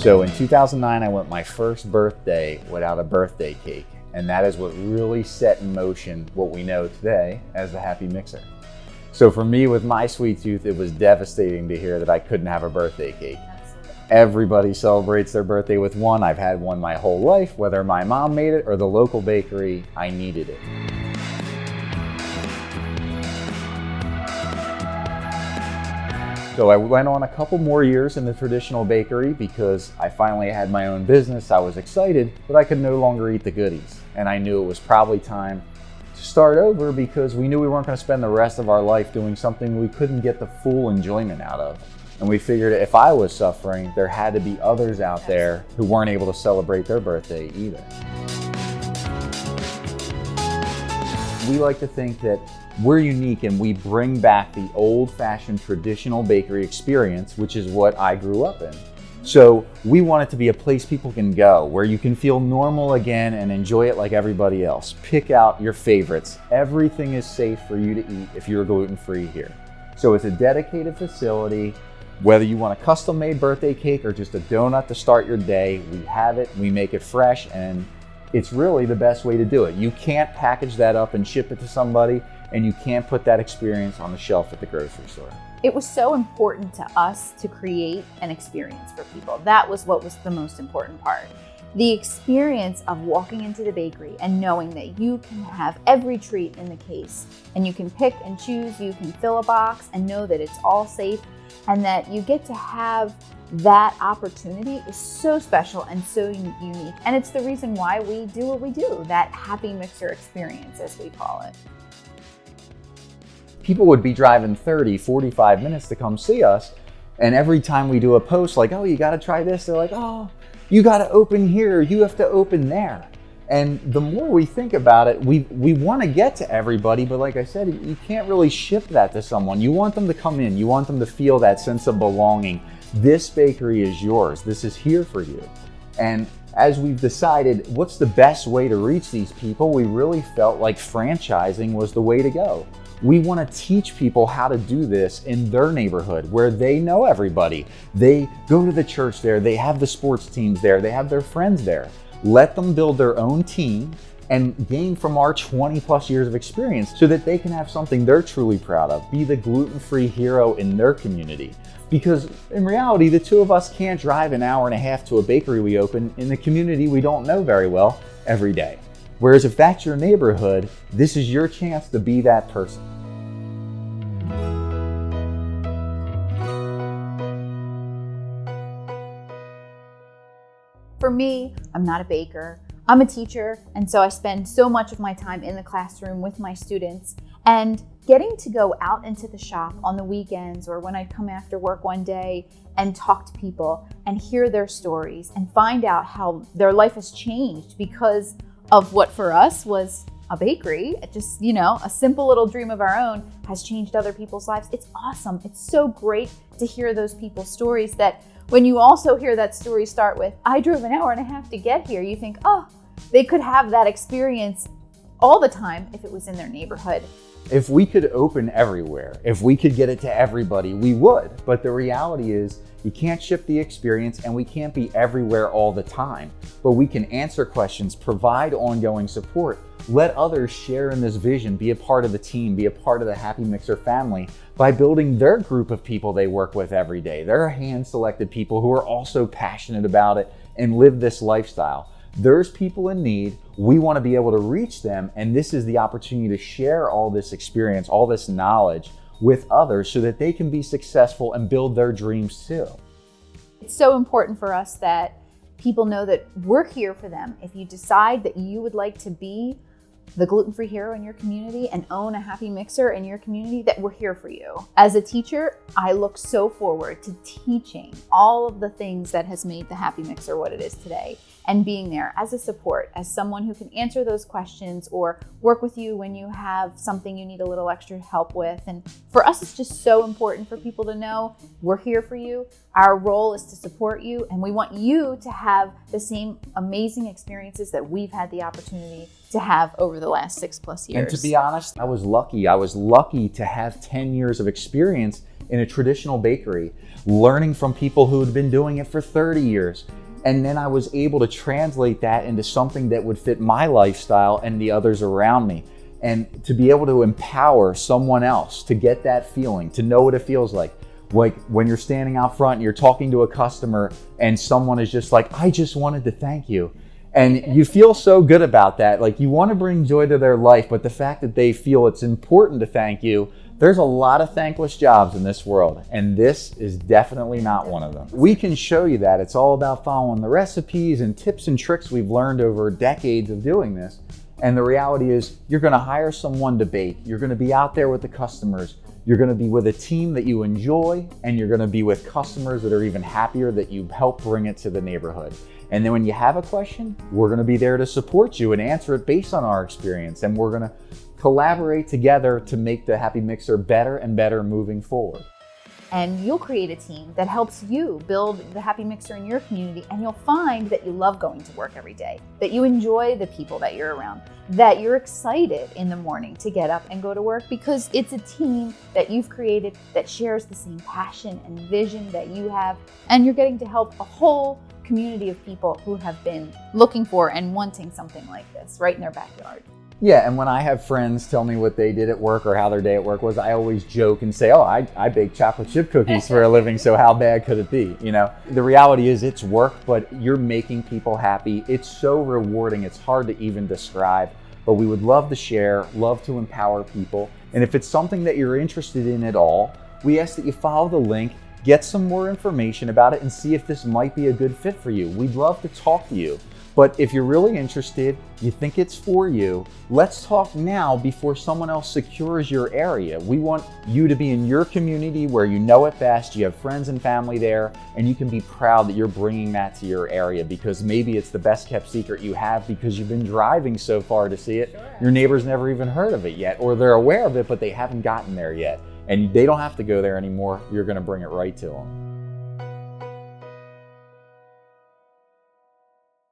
So in 2009, I went my first birthday without a birthday cake. And that is what really set in motion what we know today as the Happy Mixer. So for me, with my sweet tooth, it was devastating to hear that I couldn't have a birthday cake. Absolutely. Everybody celebrates their birthday with one. I've had one my whole life, whether my mom made it or the local bakery, I needed it. So I went on a couple more years in the traditional bakery because I finally had my own business. I was excited, but I could no longer eat the goodies. And I knew it was probably time to start over because we knew we weren't going to spend the rest of our life doing something we couldn't get the full enjoyment out of. And we figured if I was suffering, there had to be others out there who weren't able to celebrate their birthday either. We like to think that we're unique and we bring back the old-fashioned traditional bakery experience, which is what I grew up in. So we want it to be a place people can go where you can feel normal again and enjoy it like everybody else. Pick out your favorites. Everything is safe for you to eat if you're gluten-free here. So it's a dedicated facility. Whether you want a custom-made birthday cake or just a donut to start your day, we have it, we make it fresh, and it's really the best way to do it. You can't package that up and ship it to somebody, and you can't put that experience on the shelf at the grocery store. It was so important to us to create an experience for people. That was what was the most important part. The experience of walking into the bakery and knowing that you can have every treat in the case and you can pick and choose, you can fill a box and know that it's all safe and that you get to have that opportunity is so special and so unique. And it's the reason why we do what we do, that Happy Mixer experience, as we call it. People would be driving 30, 45 minutes to come see us. And every time we do a post like, oh, you got to try this, they're like, oh, you got to open here, you have to open there. And the more we think about it, we want to get to everybody, but like I said, you can't really ship that to someone. You want them to come in, you want them to feel that sense of belonging. This bakery is yours, this is here for you. And as we've decided what's the best way to reach these people, we really felt like franchising was the way to go. We want to teach people how to do this in their neighborhood where they know everybody. They go to the church there, they have the sports teams there, they have their friends there. Let them build their own team and gain from our 20 plus years of experience so that they can have something they're truly proud of, be the gluten-free hero in their community. Because in reality, the two of us can't drive an hour and a half to a bakery we open in the community we don't know very well every day. Whereas if that's your neighborhood, this is your chance to be that person. For me, I'm not a baker, I'm a teacher, and so I spend so much of my time in the classroom with my students, and getting to go out into the shop on the weekends or when I come after work one day and talk to people and hear their stories and find out how their life has changed because of what for us was a bakery, just, a simple little dream of our own has changed other people's lives. It's awesome. It's so great to hear those people's stories that when you also hear that story start with, I drove an hour and a half to get here, you think, oh, they could have that experience all the time if it was in their neighborhood. If we could open everywhere, if we could get it to everybody, we would. But the reality is you can't ship the experience and we can't be everywhere all the time. But we can answer questions, provide ongoing support, let others share in this vision, be a part of the team, be a part of the Happy Mixer family by building their group of people they work with every day. They're hand-selected people who are also passionate about it and live this lifestyle. There's people in need. We want to be able to reach them, and this is the opportunity to share all this experience, all this knowledge with others so that they can be successful and build their dreams too. It's so important for us that people know that we're here for them. If you decide that you would like to be the gluten-free hero in your community and own a Happy Mixer in your community, that we're here for you. As a teacher, I look so forward to teaching all of the things that has made the Happy Mixer what it is today. and being there as a support, as someone who can answer those questions or work with you when you have something you need a little extra help with. And for us, it's just so important for people to know we're here for you. Our role is to support you, and we want you to have the same amazing experiences that we've had the opportunity to have over the last 6+ years. And to be honest, I was lucky. I was lucky to have 10 years of experience in a traditional bakery, learning from people who had been doing it for 30 years. And then I was able to translate that into something that would fit my lifestyle and the others around me. And to be able to empower someone else to get that feeling, to know what it feels like when you're standing out front and you're talking to a customer and someone is just like, I just wanted to thank you. And you feel so good about that. Like, you want to bring joy to their life, but the fact that they feel it's important to thank you, there's a lot of thankless jobs in this world, and this is definitely not one of them. We can show you that. It's all about following the recipes and tips and tricks we've learned over decades of doing this. And the reality is, you're going to hire someone to bake. You're going to be out there with the customers. You're going to be with a team that you enjoy, and you're going to be with customers that are even happier that you help bring it to the neighborhood. And then when you have a question, we're going to be there to support you and answer it based on our experience. And we're going to collaborate together to make the Happy Mixer better and better moving forward. And you'll create a team that helps you build the Happy Mixer in your community, and you'll find that you love going to work every day, that you enjoy the people that you're around, that you're excited in the morning to get up and go to work because it's a team that you've created that shares the same passion and vision that you have, and you're getting to help a whole community of people who have been looking for and wanting something like this right in their backyard. Yeah, and when I have friends tell me what they did at work or how their day at work was, I always joke and say, oh, I bake chocolate chip cookies for a living, so how bad could it be? You know, the reality is it's work, but you're making people happy. It's so rewarding. It's hard to even describe, but we would love to share, love to empower people. And if it's something that you're interested in at all, we ask that you follow the link, get some more information about it, and see if this might be a good fit for you. We'd love to talk to you. But if you're really interested, you think it's for you, let's talk now before someone else secures your area. We want you to be in your community where you know it best, you have friends and family there, and you can be proud that you're bringing that to your area, because maybe it's the best kept secret you have because you've been driving so far to see it. Sure. Your neighbors never even heard of it yet, or they're aware of it, but they haven't gotten there yet. And they don't have to go there anymore. You're going to bring it right to them.